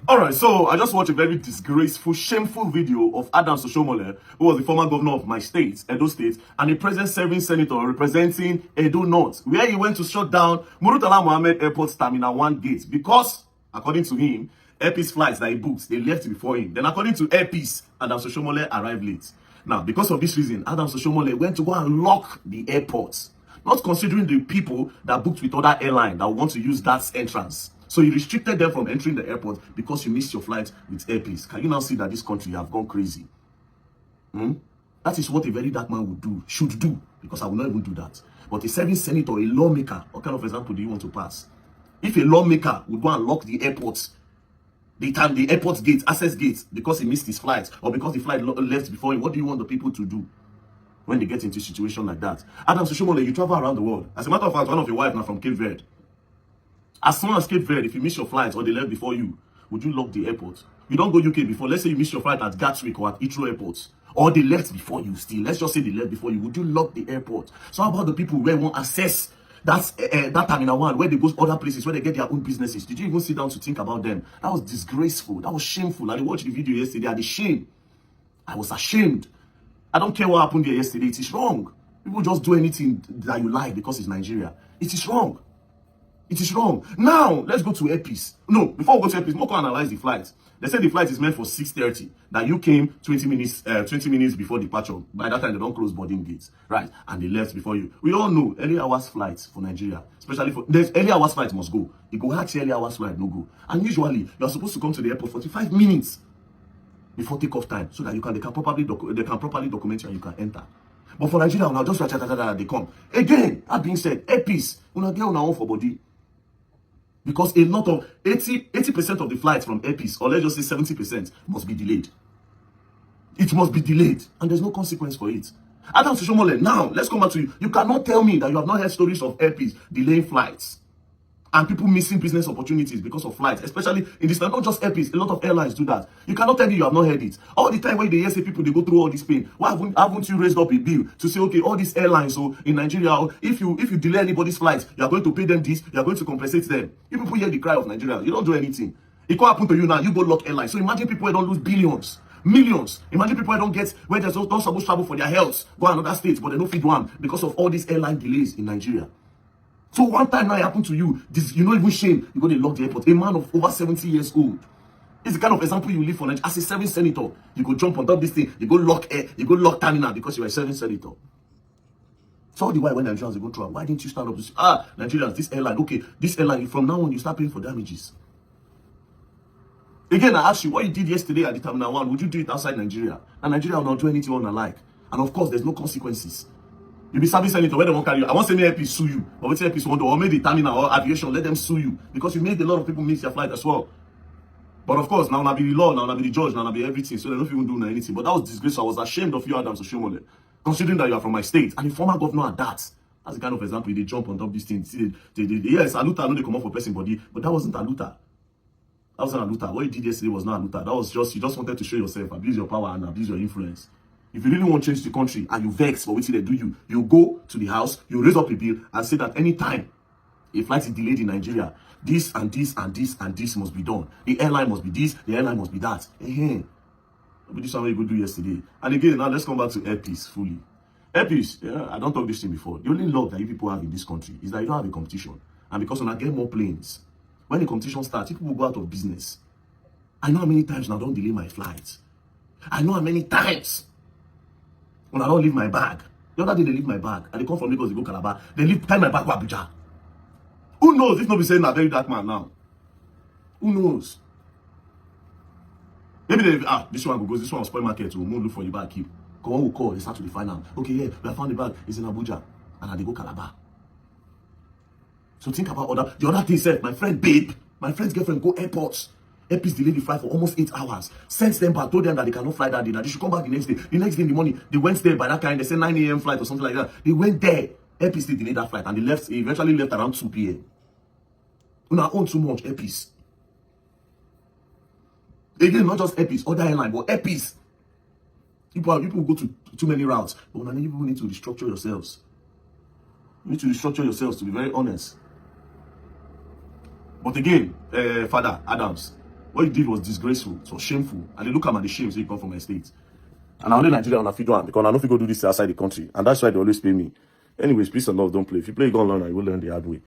Alright, so I just watched a very disgraceful, shameful video of Adams Oshiomhole, who was the former governor of my state, Edo State, and a present-serving senator representing Edo North, where he went to shut down Murtala Mohammed Airport Terminal 1 gate because, according to him, Airpeace flights that he booked, they left before him. Then according to Airpeace, Adams Oshiomhole arrived late. Now, because of this reason, Adams Oshiomhole went to go and lock the airport, not considering the people that booked with other airlines that want to use that entrance. So he restricted them from entering the airport because you missed your flight with Airpeace. Can you now see that this country have gone crazy? That is what a very dark man would do, should do, because I will not even do that. But a serving senator, a lawmaker, what kind of example do you want to pass? If a lawmaker would go and lock the airport, the airport gate, access gate, because he missed his flight, or because the flight left before him, what do you want the people to do when they get into a situation like that? Adams Oshiomhole, you travel around the world. As a matter of fact, one of your wives now from Cape Verde. As soon as Cape Verde, if you miss your flight or they left before you, would you lock the airport? You don't go UK before. Let's say you miss your flight at Gatwick or at Heathrow airports, or they left before you still. Let's just say they left before you. Would you lock the airport? So how about the people where won't access that terminal 1, where they go other places, where they get their own businesses? Did you even sit down to think about them? That was disgraceful. That was shameful. I watched the video yesterday. I had shame. I was ashamed. I don't care what happened there yesterday. It is wrong. People just do anything that you like because it's Nigeria. It is wrong. It is wrong. Now, let's go to Airpeace. No, before we go to Airpeace, Moko analyze the flight. They said the flight is meant for 6:30. That you came 20 minutes before departure. By that time, they don't close boarding gates. Right? And they left before you. We all know early hours flights for Nigeria. Especially for... There's early hours flight must go. You go hatch early hours flight, no go. And usually, you're supposed to come to the airport 45 minutes before takeoff time. So that they can properly document you and you can enter. But for Nigeria, now just they come. Again, that being said, Airpeace, una get una own for body. Because a lot of 80% of the flights from Airpeace, or let's just say 70%, must be delayed. It must be delayed, and there's no consequence for it. Adams Oshiomhole, now let's come back to you. You cannot tell me that you have not heard stories of Airpeace delaying flights and people missing business opportunities because of flights, especially in this time. Not just Airpeace, a lot of airlines do that. You cannot tell me you have not heard it. All the time when they hear say people they go through all this pain, why haven't you raised up a bill to say, okay, all these airlines, so in Nigeria, if you delay anybody's flights, you are going to pay them this, you are going to compensate them. You people hear the cry of Nigeria, you don't do anything. It can't happen to you now, you go lock airlines. So imagine people who don't lose billions, millions. Imagine people who don't get where they're not supposed to travel for their health, go another state, but they don't feed one because of all these airline delays in Nigeria. So one time now it happened to you, this, you're not even shame, you go to lock the airport. A man of over 70 years old. It's the kind of example you live for. As a serving senator, you go jump on top of this thing, you go lock air, you go lock terminal because you are a serving senator. So all the while when Nigerians go through, why didn't you stand up to say, Nigerians, this airline, okay, this airline, from now on you start paying for damages. Again, I ask you, what you did yesterday at the terminal 1, would you do it outside Nigeria? And Nigeria will not do anything on alike. And of course, there's no consequences. You be serving senator where they won't carry you. I won't say me Airpeace sue you, but what's Airpeace want to, or maybe terminal or aviation, let them sue you because you made a lot of people miss their flight as well. But of course, now I be the law, now I be the judge, now I be everything, so they don't even do anything. But that was disgraceful. I was ashamed of you, Adams Oshiomhole, considering that you are from my state and the former governor at that. That's the kind of example they jump on top of these things. Yes, Aluta, I know they come up for person body, but that wasn't Aluta. That wasn't Aluta. What you did yesterday was not Aluta. That was just, you just wanted to show yourself, abuse your power and abuse your influence. If you really want to change the country and you vex for what they do you go to the house, you raise up a bill and say that any time a flight is delayed in Nigeria, this and this and this and this must be done. The airline must be this, the airline must be that. But this is what you go do yesterday. And again, now let's come back to Airpeace fully. Airpeace, I don't talk this thing before. The only love that you people have in this country is that you don't have a competition. And because when I get more planes, when the competition starts, people will go out of business. I know how many times now I don't delay my flights. I know how many times when I don't leave my bag. The other day they leave my bag and they come from Lagos, they go Calabar. They tie my bag to Abuja. Who knows? If not be saying that very dark man now. Who knows? Maybe they this one goes, this one will spoil market. We'll look for the bag, keep. Come on, we'll call, they start to find out. Okay, yeah, we have found the bag, it's in Abuja. And they go Calabar. So think about the other thing said, my friend babe, my friend's girlfriend go airports. Airpeace delayed the flight for almost 8 hours. Sent them back, told them that they cannot fly that day, that they should come back the next day. The next day in the morning, they went there by that time, they said 9 a.m. flight or something like that. They went there. Airpeace delayed that flight and they eventually left around 2 p.m. Una own too much, Airpeace. Again, not just Airpeace, other airline, but Airpeace. People go to too many routes. But when people need to restructure yourselves. You need to restructure yourselves, to be very honest. But again, Father Adams, What you did was disgraceful. It was shameful. And they look at the shame, so you come from my state. And I only Nigeria on a feed one because I don't think go do this outside the country. And that's why they always pay me. Anyways, peace and love, don't play. If you play, you go learn and you will learn the hard way.